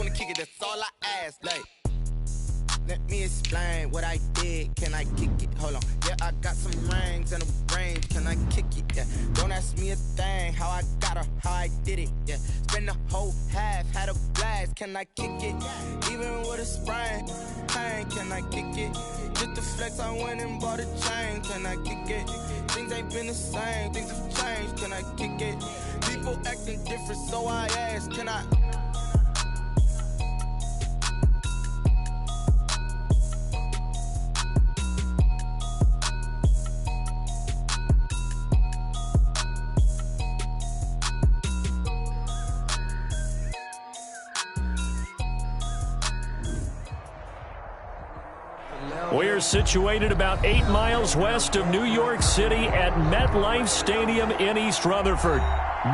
wanna kick it, that's all I ask. Like, let me explain what I did. Can I kick it? Hold on. Yeah, I got some rings and a range. Can I kick it? Yeah. Don't ask me a thing. How I got her, how I did it. Yeah. Spend the whole half, had a blast. Can I kick it? Even with a sprain, pain. Can I kick it? Just the flex, I went and bought a chain. Can I kick it? Things ain't been the same. Things have changed. Can I kick it? People acting different, so I ask. Can I? We're situated about 8 miles west of New York City at MetLife Stadium in East Rutherford.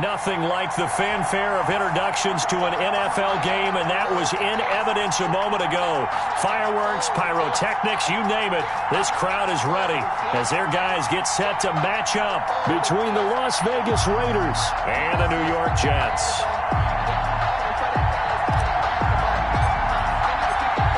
Nothing like the fanfare of introductions to an NFL game, and that was in evidence a moment ago. Fireworks, pyrotechnics, you name it. This crowd is ready as their guys get set to match up between the Las Vegas Raiders and the New York Jets.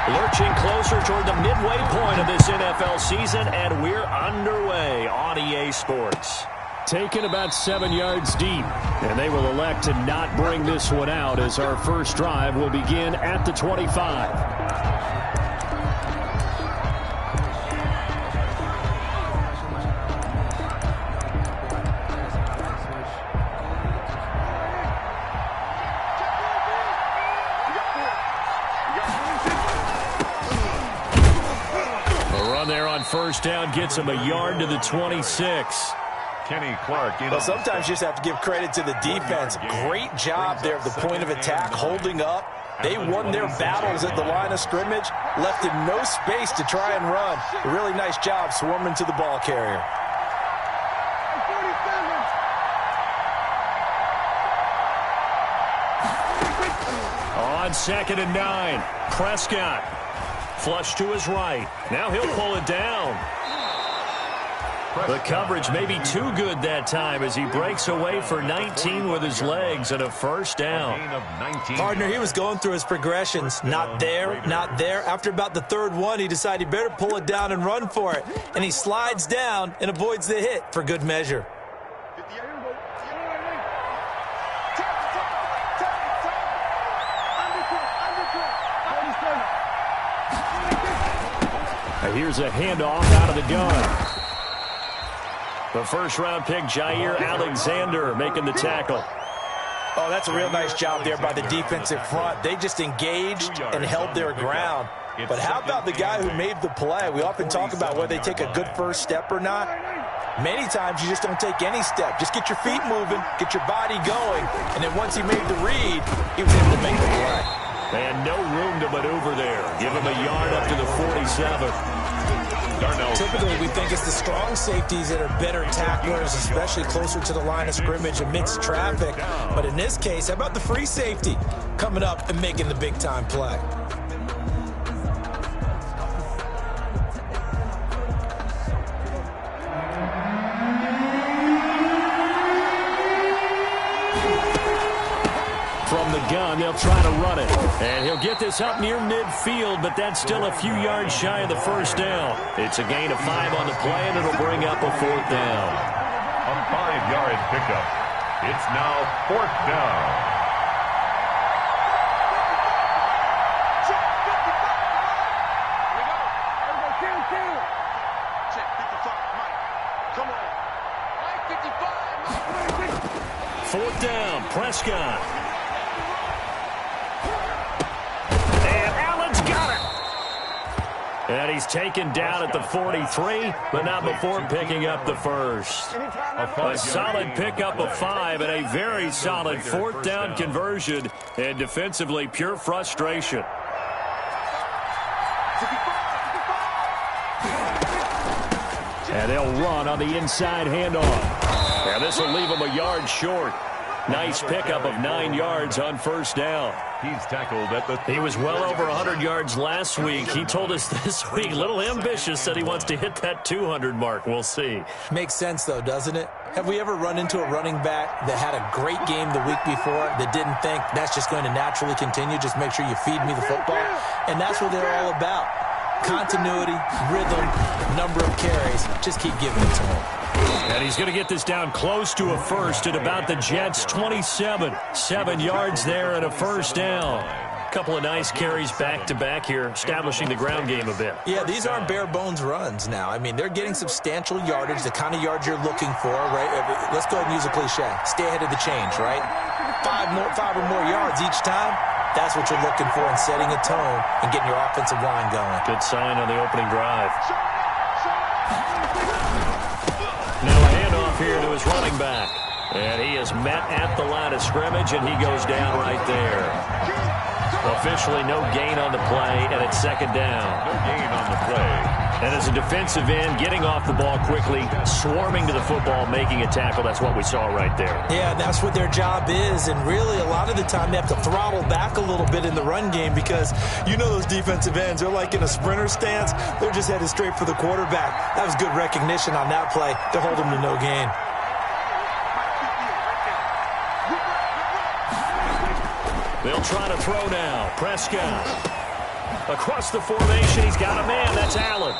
Lurching closer toward the midway point of this NFL season, and we're underway on EA Sports. Taken about 7 yards deep, and they will elect to not bring this one out as our first drive will begin at the 25. First down gets him a yard to the 26. Kenny Clark. Well, sometimes you just have to give credit to the defense. Great job there at the point of attack, holding up. They won their battles at the line of scrimmage, left him no space to try and run. A really nice job swarming to the ball carrier. On 2nd and 9, Prescott. Flush to his right. Now he'll pull it down. The coverage may be too good that time as he breaks away for 19 with his legs and a first down. Partner, he was going through his progressions. Not there, not there. After about the third one, he decided he better pull it down and run for it. And he slides down and avoids the hit for good measure. Here's a handoff out of the gun. The first-round pick, Jair Alexander, making the tackle. Oh, that's a real nice job there by the defensive front. They just engaged and held their ground. But how about the guy who made the play? We often talk about whether they take a good first step or not. Many times you just don't take any step. Just get your feet moving, get your body going, and then once he made the read, he was able to make the play. And no room to maneuver there. Give him a yard up to the 47. Darnell. Typically, we think it's the strong safeties that are better tacklers, especially closer to the line of scrimmage amidst traffic. But in this case, how about the free safety coming up and making the big-time play? From the gun, they'll try to run it. And he'll get this up near midfield, but that's still a few yards shy of the first down. It's a gain of 5 on the play, and it'll bring up a 4th down. A 5-yard pickup. It's now 4th down. Fourth down, Prescott. And he's taken down at the 43, but not before picking up the first. A solid pickup of 5 and a very solid 4th down conversion, and defensively pure frustration. And they'll run on the inside handoff. And this will leave him a yard short. Nice pickup of 9 yards on first down. He's tackled at the... He was well over 100 yards last week. He told us this week, a little ambitious, said he wants to hit that 200 mark. We'll see. Makes sense, though, doesn't it? Have we ever run into a running back that had a great game the week before that didn't think that's just going to naturally continue? Just make sure you feed me the football. And that's what they're all about. Continuity, rhythm, number of carries. Just keep giving it to him. And he's going to get this down close to a first at about the Jets' 27. 7 yards there and a first down. Couple of nice carries back-to-back here, establishing the ground game a bit. Yeah, these aren't bare-bones runs now. I mean, they're getting substantial yardage, the kind of yards you're looking for, right? Let's go ahead and use a cliche. Stay ahead of the change, right? 5 or more yards each time. That's what you're looking for in setting a tone and getting your offensive line going. Good sign on the opening drive. Now a handoff here to his running back. And he is met at the line of scrimmage, and he goes down right there. Officially no gain on the play, and it's second down. No gain on the play. And as a defensive end, getting off the ball quickly, swarming to the football, making a tackle, that's what we saw right there. Yeah, that's what their job is, and really a lot of the time they have to throttle back a little bit in the run game because you know those defensive ends, they're like in a sprinter stance. They're just headed straight for the quarterback. That was good recognition on that play to hold them to no gain. They'll try to throw now. Prescott. Across the formation, he's got a man. That's Allen.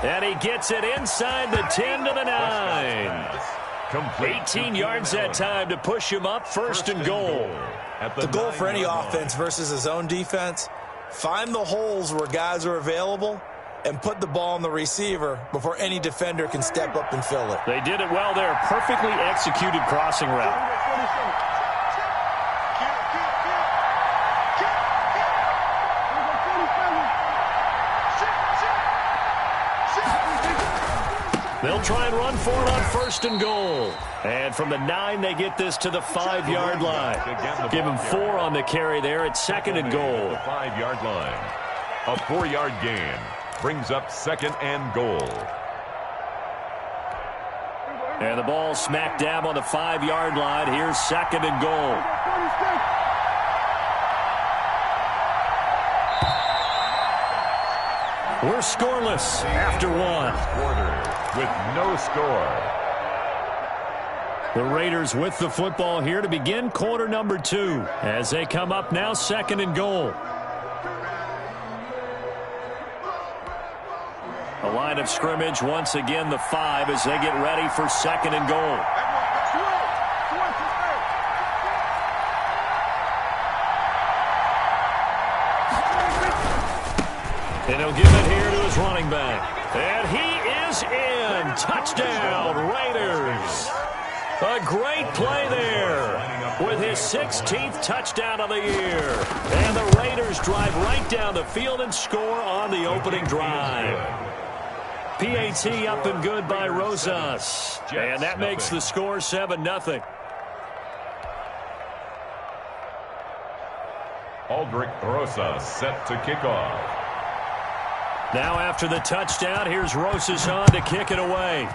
And he gets it inside the 10 to the 9. 18 yards that time to push him up. First and goal. The goal for any offense versus his own defense, find the holes where guys are available and put the ball on the receiver before any defender can step up and fill it. They did it well there. Perfectly executed crossing route. They'll try and run for it on first and goal. And from the 9, they get this to the 5-yard line. Give him 4 on the carry there at second and goal. The 5-yard line. A 4-yard gain brings up second and goal. And the ball smack dab on the 5-yard line. Here's second and goal. We're scoreless after 1. Quarter with no score. The Raiders with the football here to begin quarter number 2 as they come up now second and goal. The line of scrimmage once again the 5 as they get ready for second and goal. And he'll give it here to his running back. And he is in. Touchdown, Raiders. A great play there with his 16th touchdown of the year. And the Raiders drive right down the field and score on the opening drive. PAT up and good by Rosas. And that makes the score 7-0. Aldrich Rosas set to kick off. Now after the touchdown, here's Rosas on to kick it away.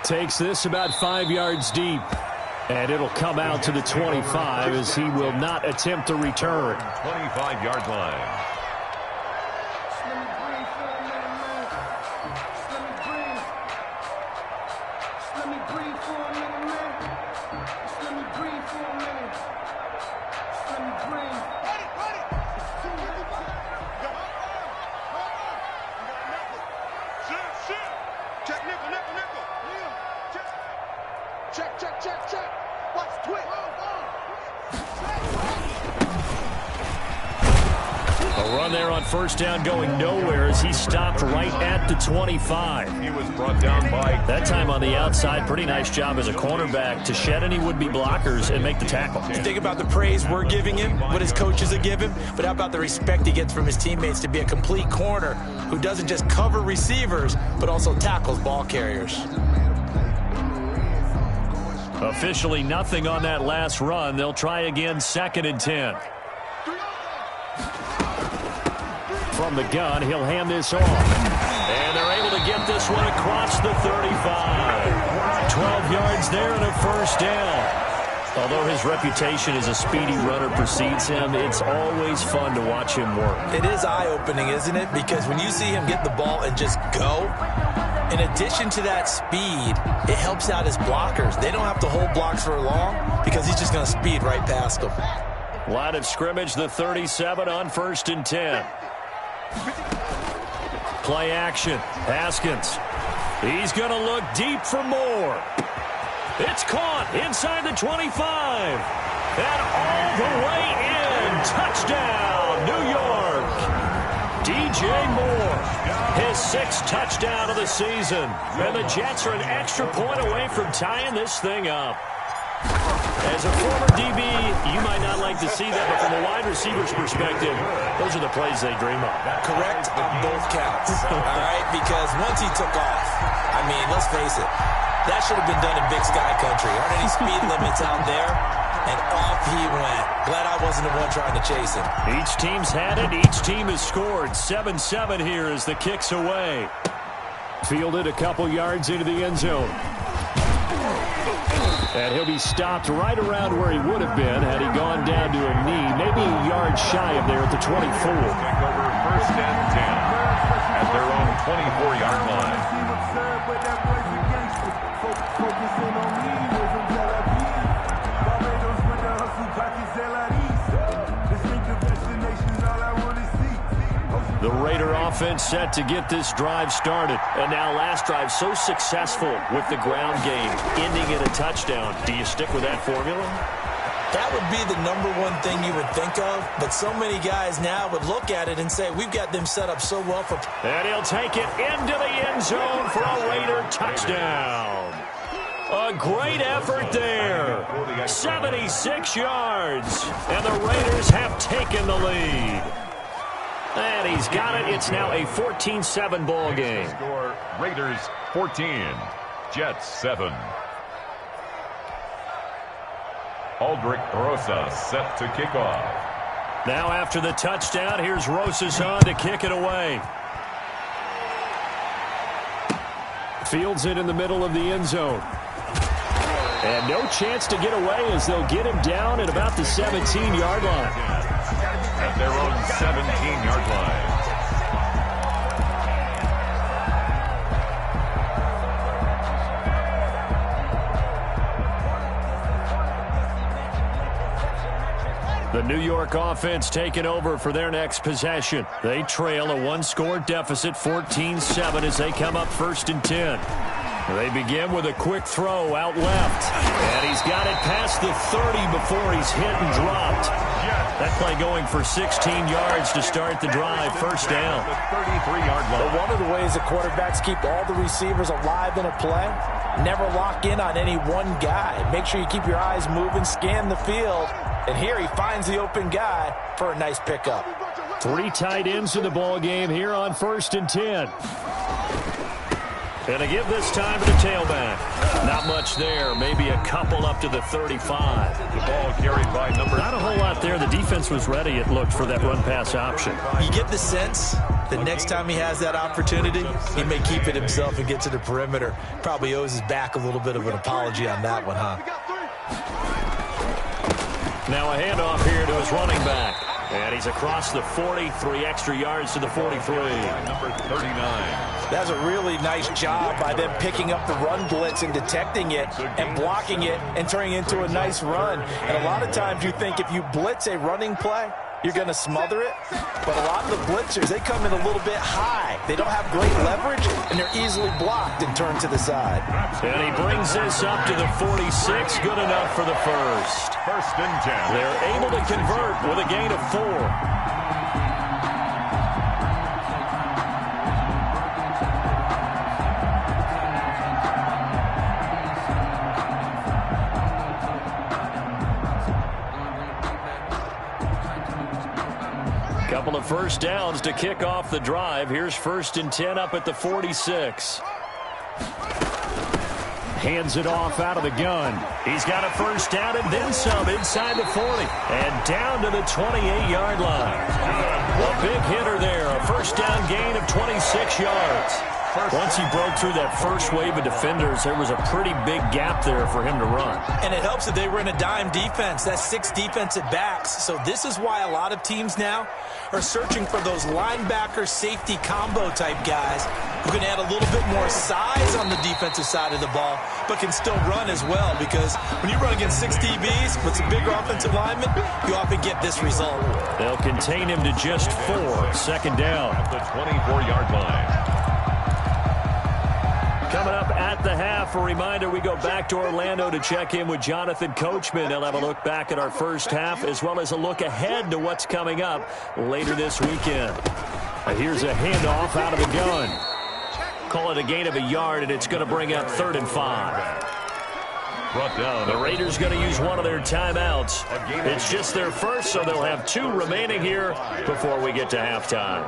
Takes this about 5 yards deep. And it'll come out to the 25 as he will not attempt to return. 25-yard line. First down going nowhere as he stopped right at the 25. He was brought down by... That time on the outside, pretty nice job as a cornerback to shed any would-be blockers and make the tackle. You think about the praise we're giving him, what his coaches are giving, but how about the respect he gets from his teammates to be a complete corner who doesn't just cover receivers, but also tackles ball carriers. Officially nothing on that last run. They'll try again second and 10. From the gun, he'll hand this off. And they're able to get this one across the 35. 12 yards there and a first down. Although his reputation as a speedy runner precedes him, it's always fun to watch him work. It is eye-opening, isn't it? Because when you see him get the ball and just go, in addition to that speed, it helps out his blockers. They don't have to hold blocks for long because he's just going to speed right past them. Line of scrimmage, the 37 on 1st and 10. Play action. Haskins. He's going to look deep for more. It's caught inside the 25. And all the way in. Touchdown, New York. DJ Moore, his 6th touchdown of the season. And the Jets are an extra point away from tying this thing up. As a former DB, you might not like to see that, but from a wide receiver's perspective, those are the plays they dream of. Correct on both counts, all right? Because once he took off, I mean, let's face it, that should have been done in Big Sky Country. Aren't any speed limits out there? And off he went. Glad I wasn't the one trying to chase him. Each team's had it. Each team has scored. 7-7 here as the kick's away. Fielded a couple yards into the end zone. And he'll be stopped right around where he would have been had he gone down to a knee, maybe a yard shy of there at the 24. Take over 1st and 10 at their own 24-yard line. The Raider offense set to get this drive started. And now last drive so successful with the ground game, ending in a touchdown. Do you stick with that formula? That would be the #1 thing you would think of, but so many guys now would look at it and say, we've got them set up so well for... And he'll take it into the end zone for a Raider touchdown. A great effort there. 76 yards. And the Raiders have taken the lead. And he's got it. It's now a 14-7 ball game. Score Raiders 14, Jets 7. Aldrich Rosas set to kick off. Now after the touchdown, here's Rosas on to kick it away. Fields it in the middle of the end zone. And no chance to get away as they'll get him down at about the 17-yard line. At their own 17-yard line. The New York offense taking over for their next possession. They trail a 1-score deficit, 14-7, as they come up 1st and 10. They begin with a quick throw out left. And he's got it past the 30 before he's hit and dropped. That play going for 16 yards to start the drive. 1st down. The 33-yard line. But one of the ways the quarterbacks keep all the receivers alive in a play, never lock in on any one guy. Make sure you keep your eyes moving, scan the field. And here he finds the open guy for a nice pickup. 3 tight ends in the ball game here on 1st and 10. And to give this time to the tailback. Not much there. Maybe a couple up to the 35. The ball carried by number... Not a whole lot there. The defense was ready, it looked, for that run-pass option. You get the sense that next time he has that opportunity, he may keep it himself and get to the perimeter. Probably owes his back a little bit of an apology on that one, huh? Now a handoff here to his running back. And he's across the 40, 3 extra yards to the 43. Number 39. That's a really nice job by them picking up the run blitz and detecting it and blocking it and turning it into a nice run. And a lot of times you think if you blitz a running play, you're going to smother it. But a lot of the blitzers, they come in a little bit high. They don't have great leverage, and they're easily blocked and turned to the side. And he brings this up to the 46. Good enough for the first. 1st and 10. They're able to convert with a gain of 4. Couple of first downs to kick off the drive. Here's 1st and 10 up at the 46. Hands it off out of the gun. He's got a first down and then some inside the 40. And down to the 28-yard line. A big hitter there. A first down gain of 26 yards. Once he broke through that first wave of defenders, there was a pretty big gap there for him to run. And it helps that they were in a dime defense. That's 6 defensive backs. So this is why a lot of teams now are searching for those linebacker safety combo type guys who can add a little bit more size on the defensive side of the ball, but can still run as well, because when you run against 6 DBs with some bigger offensive linemen, you often get this result. They'll contain him to just 4. Second down. At the 24-yard line. Coming up at the half, a reminder, we go back to Orlando to check in with Jonathan Coachman. He'll have a look back at our first half, as well as a look ahead to what's coming up later this weekend. Here's a handoff out of the gun. Call it a gain of a yard, and it's going to bring up 3rd and 5. Brought down. The Raiders going to use one of their timeouts. It's just their first, so they'll have 2 remaining here before we get to halftime.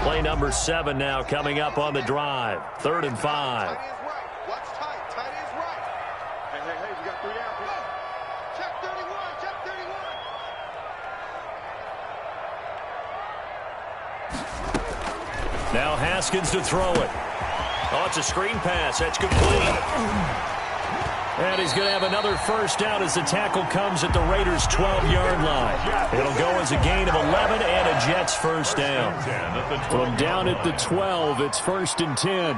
Play number 7 now coming up on the drive. 3rd and 5. Now Haskins to throw it. Oh, it's a screen pass. That's complete. And he's going to have another first down as the tackle comes at the Raiders' 12-yard line. It'll go as a gain of 11 and a Jets first down. From down at the 12, it's 1st and 10.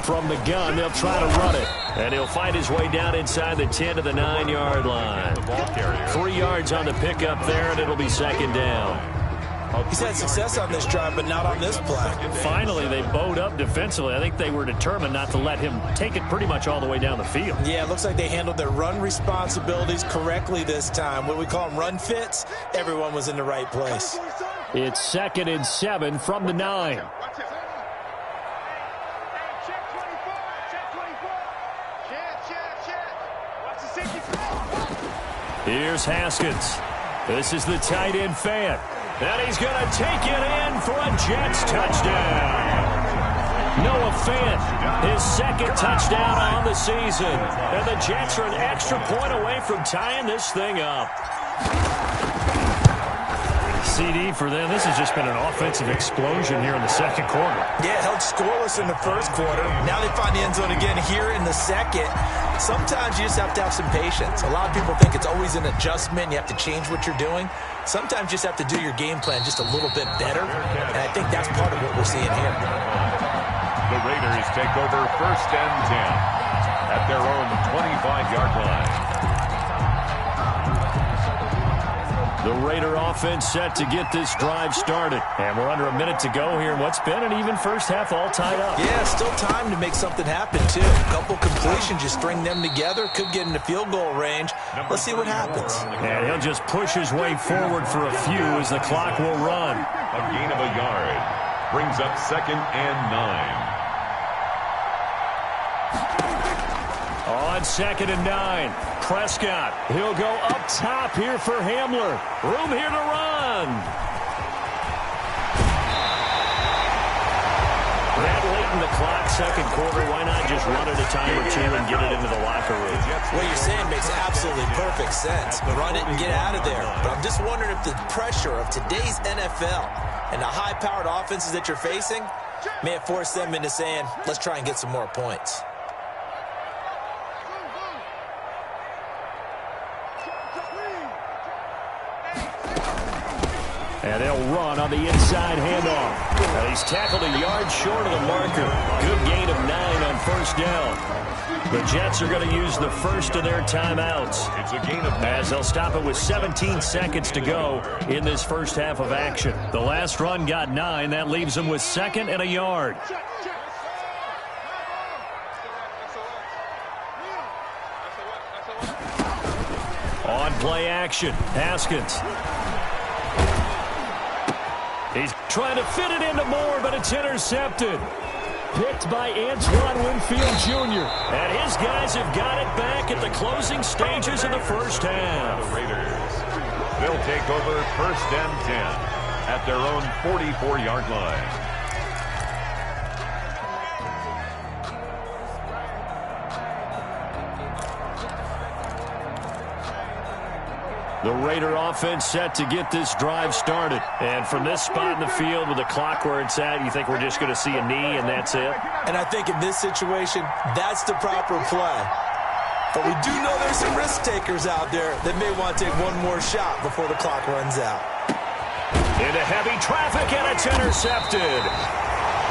From the gun, they'll try to run it. And he'll find his way down inside the 10 to the 9-yard line. 3 yards on the pickup there, and it'll be 2nd down. He's had success on this drive, but not on this play. Finally, they bowed up defensively. I think they were determined not to let him take it pretty much all the way down the field. Yeah, it looks like they handled their run responsibilities correctly this time. What we call them run fits, everyone was in the right place. It's 2nd and 7 from the 9. Here's Haskins. This is the tight end Fant. And he's going to take it in for a Jets touchdown. Noah Fant, his 2nd touchdown on the season. And the Jets are an extra point away from tying this thing up. CD for them. This has just been an offensive explosion here in the 2nd quarter. Yeah, held scoreless in the 1st quarter. Now they find the end zone again here in the 2nd. Sometimes you just have to have some patience. A lot of people think it's always an adjustment. You have to change what you're doing. Sometimes you just have to do your game plan just a little bit better. And I think that's part of what we're seeing here. The Raiders take over 1st and 10 at their own 25-yard line. The Raider offense set to get this drive started. And we're under a minute to go here in what's been an even first half all tied up. Yeah, still time to make something happen, too. A couple completions, you string them together, could get into field goal range. Let's see what happens. And he'll just push his way forward for a few as the clock will run. A gain of a yard brings up 2nd and 9. On 2nd and 9, Prescott. He'll go up top here for Hamler. Room here to run. That late in the clock, 2nd quarter, why not just run it a time or 2 and get it into the locker room? What you're saying makes absolutely perfect sense. Run it and get out of there. But I'm just wondering if the pressure of today's NFL and the high-powered offenses that you're facing may have forced them into saying, let's try and get some more points. And they'll run on the inside handoff. And he's tackled a yard short of the marker. Good gain of 9 on 1st down. The Jets are going to use the first of their timeouts. It's a gain of 9. As they'll stop it with 17 seconds to go in this first half of action. The last run got 9. That leaves them with 2nd and a yard. On play action, Haskins. He's trying to fit it into Moore, but it's intercepted. Picked by Antoine Winfield Jr. And his guys have got it back at the closing stages of the first half. The Raiders, they'll take over 1st and 10 at their own 44-yard line. The Raider offense set to get this drive started. And from this spot in the field with the clock where it's at, you think we're just going to see a knee and that's it? And I think in this situation, that's the proper play. But we do know there's some risk takers out there that may want to take one more shot before the clock runs out. Into heavy traffic, and it's intercepted.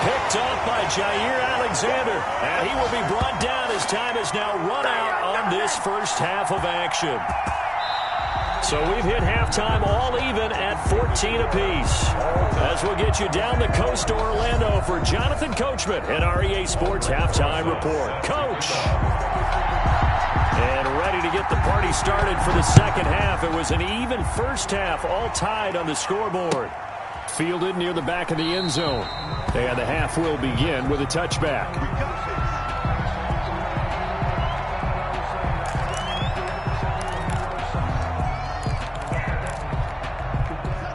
Picked off by Jair Alexander. And he will be brought down as time is now run out on this first half of action. So we've hit halftime all even at 14 apiece. As we'll get you down the coast to Orlando for Jonathan Coachman and our EA Sports Halftime Report. Coach! And ready to get the party started for the second half. It was an even first half, all tied on the scoreboard. Fielded near the back of the end zone. And the half will begin with a touchback.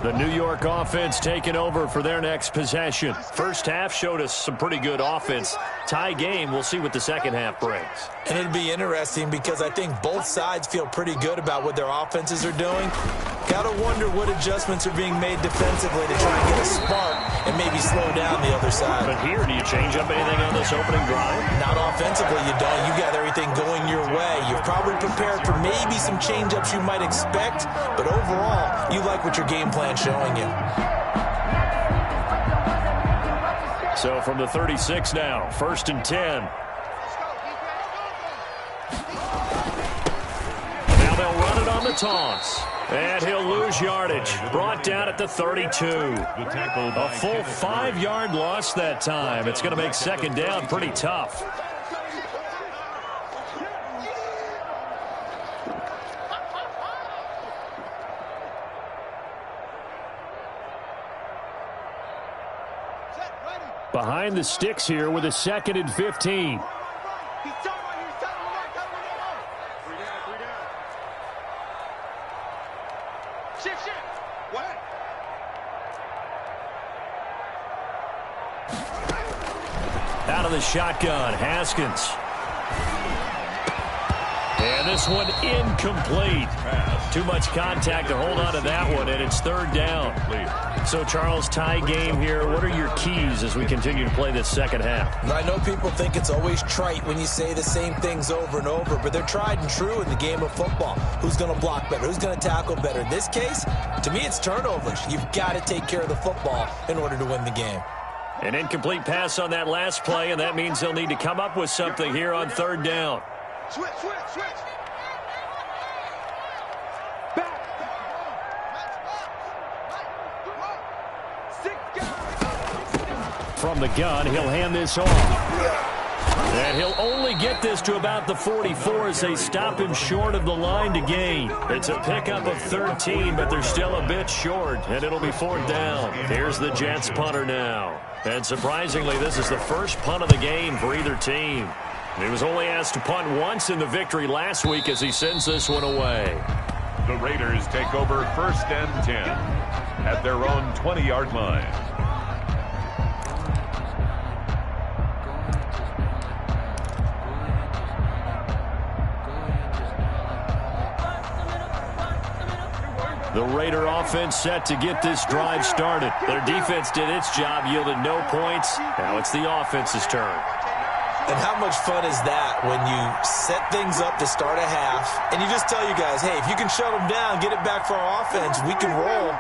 The New York offense taking over for their next possession. First half showed us some pretty good offense. Tie game, we'll see what the second half brings. And it'll be interesting because I think both sides feel pretty good about what their offenses are doing. Got to wonder what adjustments are being made defensively to try and get a spark and maybe slow down the other side. But here, do you change up anything on this opening drive? Not offensively, you don't. You got everything going your way. You've probably prepared for maybe some change-ups you might expect, but overall, you like what your game plan's showing you. So from the 36 now, 1st and 10. Now they'll run it on the toss. And he'll lose yardage. Brought down at the 32. A full 5-yard loss that time. It's going to make second down pretty tough. Behind the sticks here with a 2nd and 15. Out of the shotgun, Haskins. And this one incomplete. Too much contact to hold on to that one, and it's 3rd down. So, Charles, tie game here. What are your keys as we continue to play this second half? I know people think it's always trite when you say the same things over and over, but they're tried and true in the game of football. Who's going to block better? Who's going to tackle better? In this case, to me, it's turnovers. You've got to take care of the football in order to win the game. An incomplete pass on that last play, and that means they'll need to come up with something here on 3rd down. Switch. From the gun, he'll hand this off. And he'll only get this to about the 44 as they stop him short of the line to gain. It's a pickup of 13, but they're still a bit short, and it'll be 4th down. Here's the Jets punter now. And surprisingly, this is the first punt of the game for either team. He was only asked to punt once in the victory last week as he sends this one away. The Raiders take over 1st and 10 at their own 20-yard line. The Raider offense set to get this drive started. Their defense did its job, yielded no points. Now it's the offense's turn. And how much fun is that when you set things up to start a half and you just tell you guys, hey, if you can shut them down, get it back for our offense, we can roll.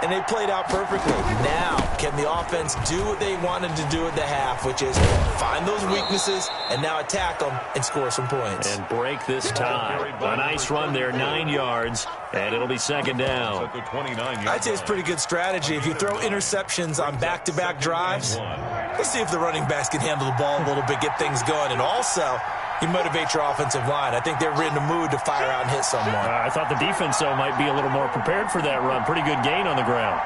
And they played out perfectly. Now, can the offense do what they wanted to do at the half, which is find those weaknesses and now attack them and score some points. And break this tie. A nice run there, 9 yards, and it'll be 2nd down. I'd say it's pretty good strategy. If you throw interceptions on back-to-back drives, let's see if the running backs can handle the ball a little bit, get things going. And also, you motivate your offensive line. I think they're in the mood to fire out and hit someone. I thought the defense, though, might be a little more prepared for that run. Pretty good gain on the ground.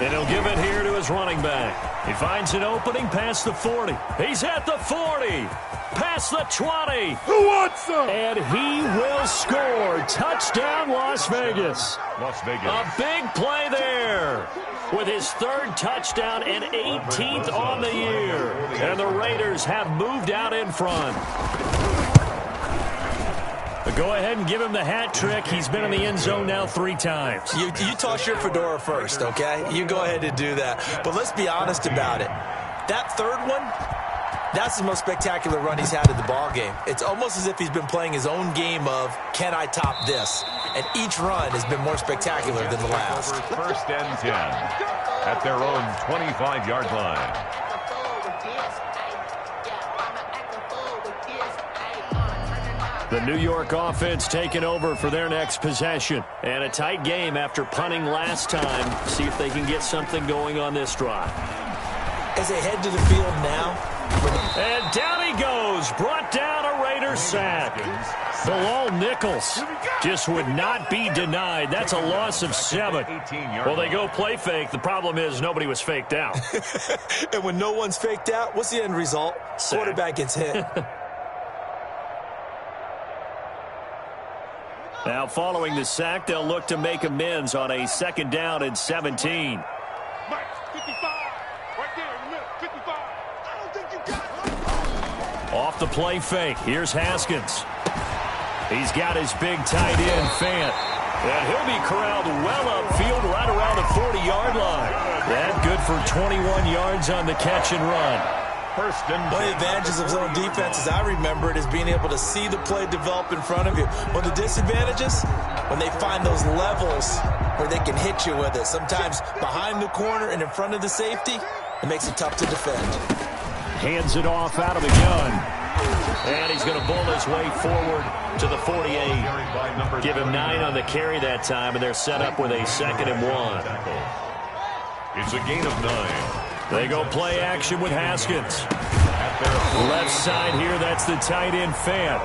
And he'll give it here to his running back. He finds an opening past the 40. He's at the 40. Past the 20. Who wants some? And he will score. Touchdown, Las Vegas. Las Vegas. A big play there with his third touchdown and 18th on the year. And the Raiders have moved out in front. But go ahead and give him the hat trick. He's been in the end zone now 3 times. You toss your fedora first, okay? You go ahead and do that. But let's be honest about it. That third one, that's the most spectacular run he's had in the ballgame. It's almost as if he's been playing his own game of, can I top this? And each run has been more spectacular than the last. First and 10 at their own 25-yard line. The New York offense taking over for their next possession. And a tight game after punting last time. See if they can get something going on this drive. As they head to the field now. And down he goes. Brought down a Raiders sack. Bilal Nichols just would not be denied. That's a loss of 7. Well, they go play fake. The problem is nobody was faked out. And when no one's faked out, what's the end result? Sack. Quarterback gets hit. Now, following the sack, they'll look to make amends on a 2nd down and 17. Off the play fake. Here's Haskins. He's got his big tight end, Fant. And he'll be corralled well upfield right around the 40-yard line. That good for 21 yards on the catch and run. First and 10. One of the advantages of zone defense, as I remember it, is being able to see the play develop in front of you. One of the disadvantages, when they find those levels where they can hit you with it. Sometimes behind the corner and in front of the safety, it makes it tough to defend. Hands it off out of the gun. And he's going to bull his way forward to the 48. Give him 9 on the carry that time, and they're set up with a 2nd and 1. It's a gain of 9. They go play action with Haskins. Left side here, that's the tight end Fant.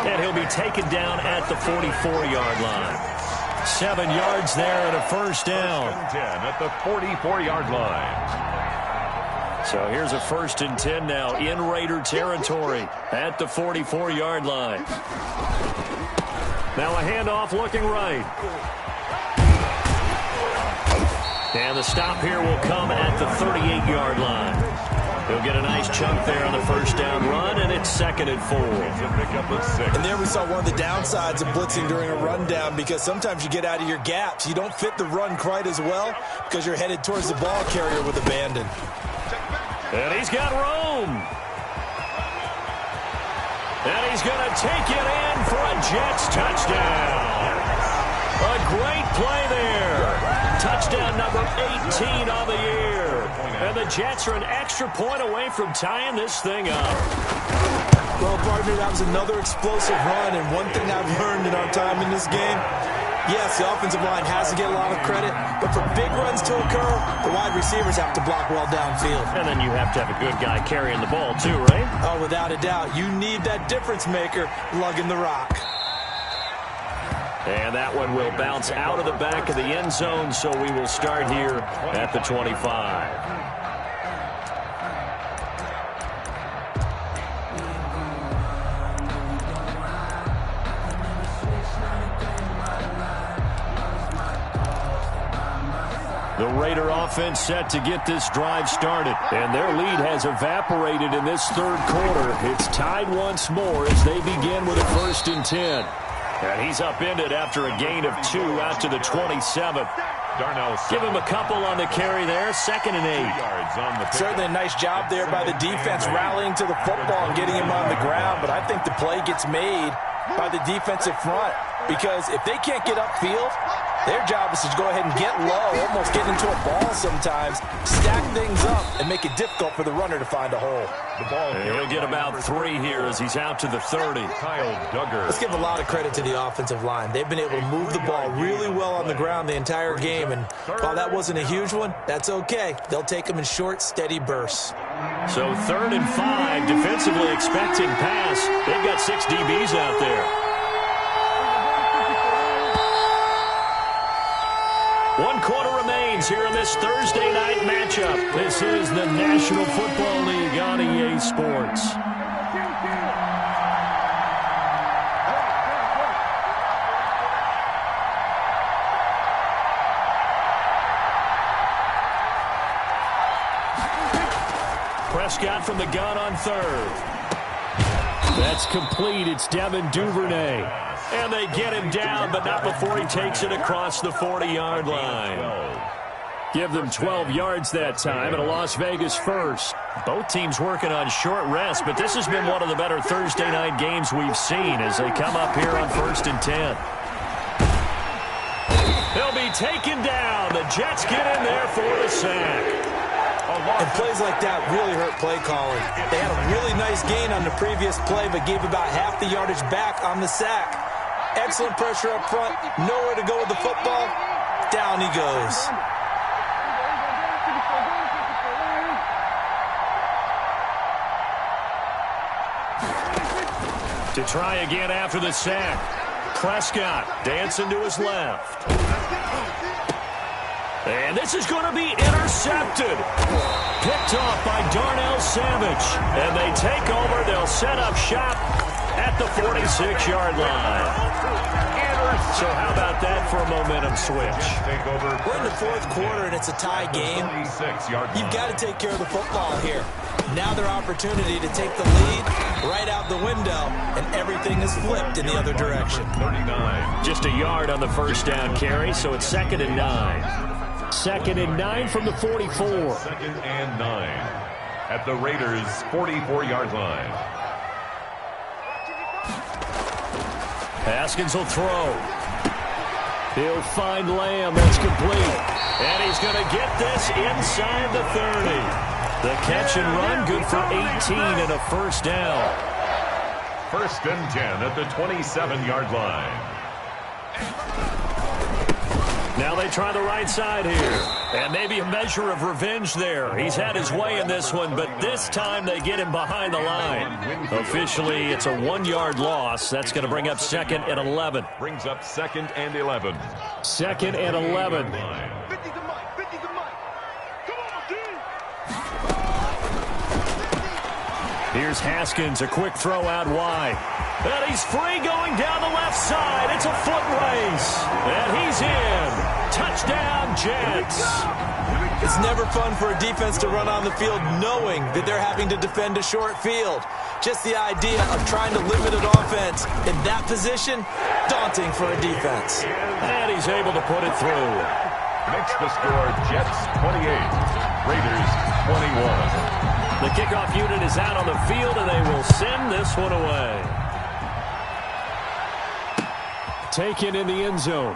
And he'll be taken down at the 44-yard line. 7 yards there and a first down. 10 at the 44-yard line. So here's a 1st and 10 now in Raider territory at the 44-yard line. Now a handoff looking right. And the stop here will come at the 38-yard line. He'll get a nice chunk there on the first down run, and it's 2nd and 4. And there we saw one of the downsides of blitzing during a rundown, because sometimes you get out of your gaps. You don't fit the run quite as well because you're headed towards the ball carrier with abandon. And he's got room. And he's going to take it in for a Jets touchdown. A great play there. Touchdown number 18 on the year. And the Jets are an extra point away from tying this thing up. Well, partner, that was another explosive run, and one thing I've learned in our time in this game, yes, the offensive line has to get a lot of credit, but for big runs to occur, the wide receivers have to block well downfield. And then you have to have a good guy carrying the ball too, right? Oh, without a doubt. You need that difference maker lugging the rock. And that one will bounce out of the back of the end zone, so we will start here at the 25. The Raider offense set to get this drive started, and their lead has evaporated in this 3rd quarter. It's tied once more as they begin with a 1st and 10. And he's upended after a gain of 2 out to the 27. Give him a couple on the carry there. 2nd and 8. Certainly a nice job there by the defense rallying to the football and getting him on the ground, but I think the play gets made by the defensive front, because if they can't get upfield, their job is to go ahead and get low, almost get into a ball sometimes, stack things up, and make it difficult for the runner to find a hole. He'll get about 3 here as he's out to the 30. Kyle Duggar. Let's give a lot of credit to the offensive line. They've been able to move the ball really well on the ground the entire game, and while that wasn't a huge one, that's okay. They'll take them in short, steady bursts. So 3rd and 5, defensively expecting pass. They've got 6 DBs out there. 1 quarter remains. remains here in this Thursday night matchup. This is the National Football League on EA Sports. Prescott from the gun on third. That's complete. It's Devin Duvernay. And they get him down, but not before he takes it across the 40-yard line. Give them 12 yards that time, and a Las Vegas first. Both teams working on short rest, but this has been one of the better Thursday night games we've seen as they come up here on 1st and 10. They'll be taken down. The Jets get in there for the sack. And plays like that really hurt play calling. They had a really nice gain on the previous play, but gave about half the yardage back on the sack. Excellent pressure up front. Nowhere to go with the football. Down he goes. To try again after the sack. Prescott dancing to his left. And this is going to be intercepted. Picked off by Darnell Savage. And they take over. They'll set up shop at the 46-yard line. So how about that for a momentum switch? We're in the fourth quarter, and it's a tie game. You've got to take care of the football here. Now their opportunity to take the lead right out the window, and everything is flipped in the other direction. Just a yard on the first down carry, so it's 2nd and 9. 2nd and 9 from the 44. 2nd and 9 at the Raiders' 44-yard line. Haskins will throw. He'll find Lamb. That's complete. And he's going to get this inside the 30. The catch and run, good for 18 and a first down. 1st and 10 at the 27-yard line. Now they try the right side here. And maybe a measure of revenge there. He's had his way in this one, but this time they get him behind the line. Officially, it's a 1-yard loss. That's going to bring up 2nd and 11. Brings up 2nd and 11. 2nd and 11. Here's Haskins, a quick throw out wide. And he's free going down the left side. It's a foot race. And he's in. Touchdown, Jets. It's never fun for a defense to run on the field knowing that they're having to defend a short field. Just the idea of trying to limit an offense in that position, daunting for a defense. And he's able to put it through. Makes the score Jets 28, Raiders 21. The kickoff unit is out on the field, and they will send this one away. Taken in the end zone.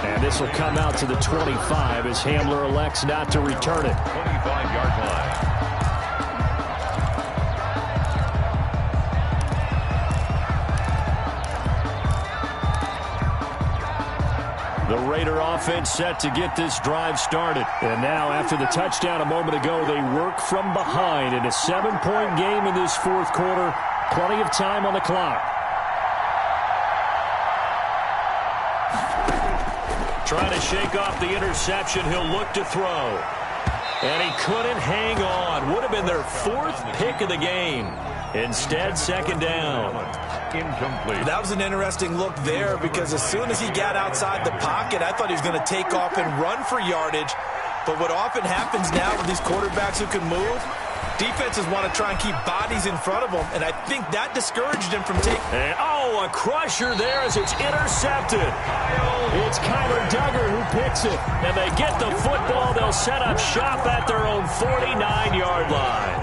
And this will come out to the 25 as Hamler elects not to return it. 25-yard line. The Raider offense set to get this drive started. And now, after the touchdown a moment ago, they work from behind in a 7-point game in this fourth quarter. Plenty of time on the clock. Trying to shake off the interception. He'll look to throw. And he couldn't hang on. Would have been their 4th pick of the game. Instead, 2nd down. Incomplete. That was an interesting look there because as soon as he got outside the pocket, I thought he was going to take off and run for yardage. But what often happens now with these quarterbacks who can move, defenses want to try and keep bodies in front of them, and I think that discouraged him from taking... a crusher there as it's intercepted. It's Kyler Duggar who picks it, and they get the football. They'll set up shop at their own 49-yard line.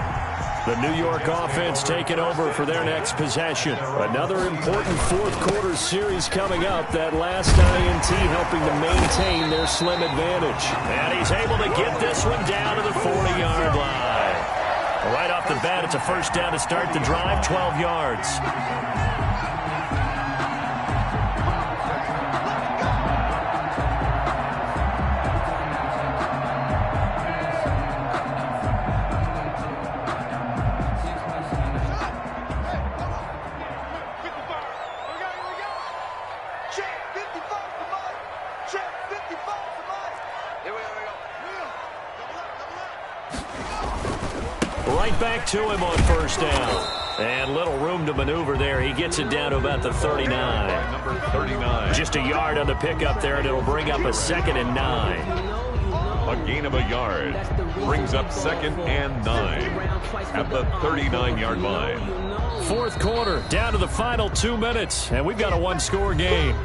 The New York offense taking over for their next possession. Another important fourth quarter series coming up. That last INT helping to maintain their slim advantage. And he's able to get this one down to the 40-yard line. Right off the bat, it's a first down to start the drive, 12 yards. Check 55 to Mike. Check 55 to Mike. back to him on first down. And little room to maneuver there. He gets it down to about the 39. Number 39. Just a yard on the pickup there, and it'll bring up a 2nd and 9. A gain of a yard brings up 2nd and 9 at the 39-yard line. Fourth quarter, down to the final 2 minutes, and we've got a one-score game.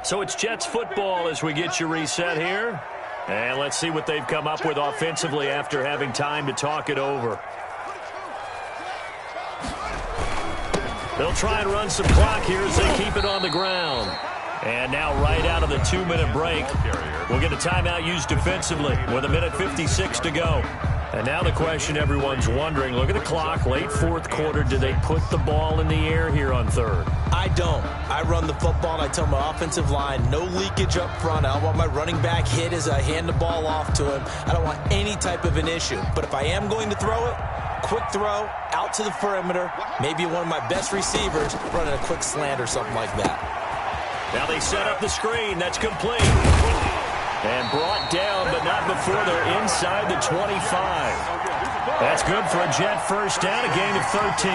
So it's Jets football as we get you reset here. And let's see what they've come up with offensively after having time to talk it over. They'll try and run some clock here as they keep it on the ground. And now right out of the 2-minute break, we'll get a timeout used defensively with 1:56 to go. And now the question everyone's wondering, look at the clock, late fourth quarter, do they put the ball in the air here on third? I don't. I run the football, and I tell my offensive line, no leakage up front. I don't want my running back hit as I hand the ball off to him. I don't want any type of an issue. But if I am going to throw it, quick throw, out to the perimeter, maybe one of my best receivers running a quick slant or something like that. Now they set up the screen. That's complete. And brought down, but not before they're inside the 25. That's good for a Jet first down, a gain of 13.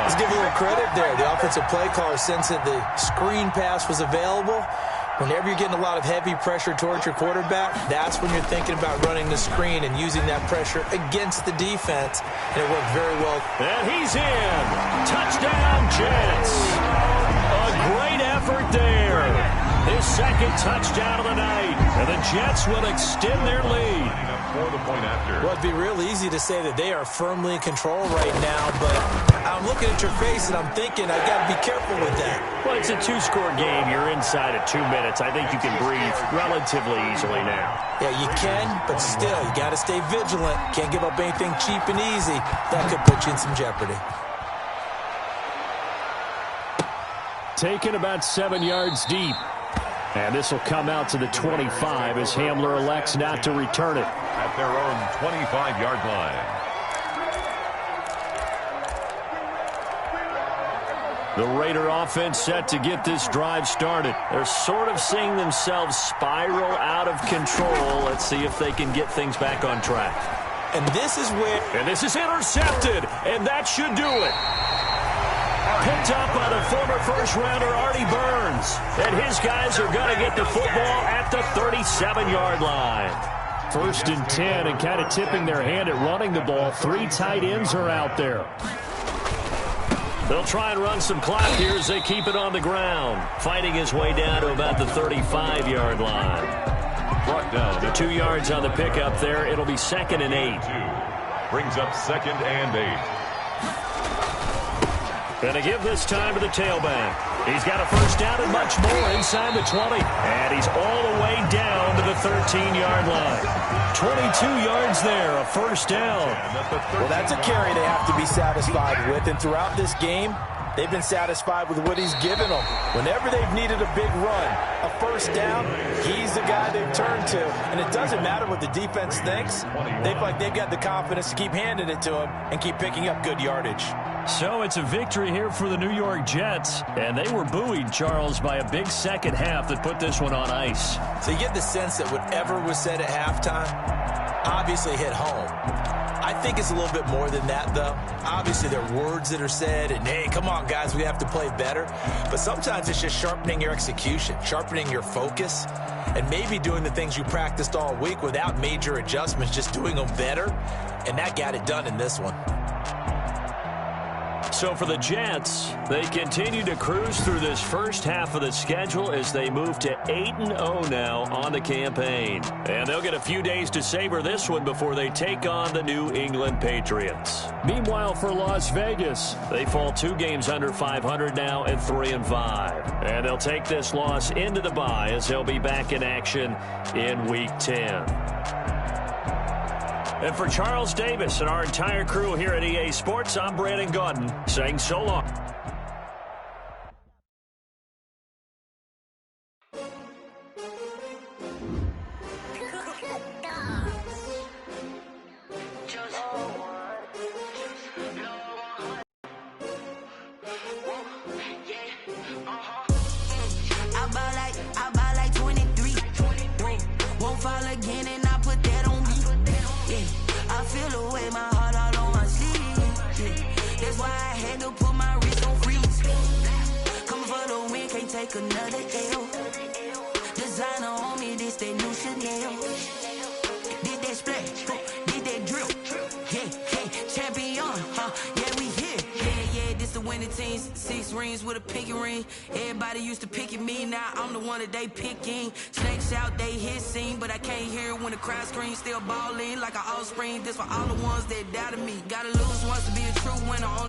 Let's give a little credit there. The offensive play caller sensed that the screen pass was available. Whenever you're getting a lot of heavy pressure towards your quarterback, that's when you're thinking about running the screen and using that pressure against the defense. And it worked very well. And he's in. Touchdown, Jets. A great effort there. His second touchdown of the night. And the Jets will extend their lead. For the point after. Well, it'd be real easy to say that they are firmly in control right now, but I'm looking at your face and I'm thinking I got to be careful with that. Well, it's a two-score game. You're inside of 2 minutes. I think you can breathe relatively easily now. Yeah, you can, but still, you got to stay vigilant. Can't give up anything cheap and easy. That could put you in some jeopardy. Taken about 7 yards deep. And this will come out to the 25 as Hamler elects not to return it. At their own 25-yard line. The Raider offense set to get this drive started. They're sort of seeing themselves spiral out of control. Let's see if they can get things back on track. And this is where... And this is intercepted, and that should do it. Picked up by the former first-rounder Artie Burns. And his guys are going to get the football at the 37-yard line. 1st and 10, and kind of tipping their hand at running the ball. 3 tight ends are out there. They'll try and run some clock here as they keep it on the ground. Fighting his way down to about the 35-yard line. Brought down. The 2 yards on the pickup there. It'll be 2nd and 8. Brings up 2nd and 8. Going to give this time to the tailback. He's got a first down and much more inside the 20. And he's all the way down to the 13-yard line. 22 yards there, a first down. Well, that's a carry they have to be satisfied with. And throughout this game, they've been satisfied with what he's given them. Whenever they've needed a big run, a first down, he's the guy they've turned to. And it doesn't matter what the defense thinks. They feel like they've got the confidence to keep handing it to him and keep picking up good yardage. So it's a victory here for the New York Jets. And they were buoyed, Charles, by a big second half that put this one on ice. So you get the sense that whatever was said at halftime obviously hit home. I think it's a little bit more than that, though. Obviously, there are words that are said, and, hey, come on, guys, we have to play better. But sometimes it's just sharpening your execution, sharpening your focus, and maybe doing the things you practiced all week without major adjustments, just doing them better. And that got it done in this one. So for the Jets, they continue to cruise through this first half of the schedule as they move to 8-0 now on the campaign. And they'll get a few days to savor this one before they take on the New England Patriots. Meanwhile, for Las Vegas, they fall 2 games under 500 now at 3-5. And they'll take this loss into the bye as they'll be back in action in Week 10. And for Charles Davis and our entire crew here at EA Sports, I'm Brandon Gaudin saying so long. fall again and I put that on me. Yeah, I feel the way, my heart all on my sleeve. Yeah, that's why I had to put my wrist on freeze. Coming for the win, can't take another L. Designer on me, this that new Chanel. Did that splash, did that drill. Yeah, champion, yeah, we here. Yeah, this the winning team. 6 rings with a pinky ring. Everybody used to pick at me, now I'm the one that they picking. Snakes out, they hit scene, but I can't hear it when the crowd screams. Still balling like an offspring. This for all the ones that doubted me. Gotta lose once to be a true winner.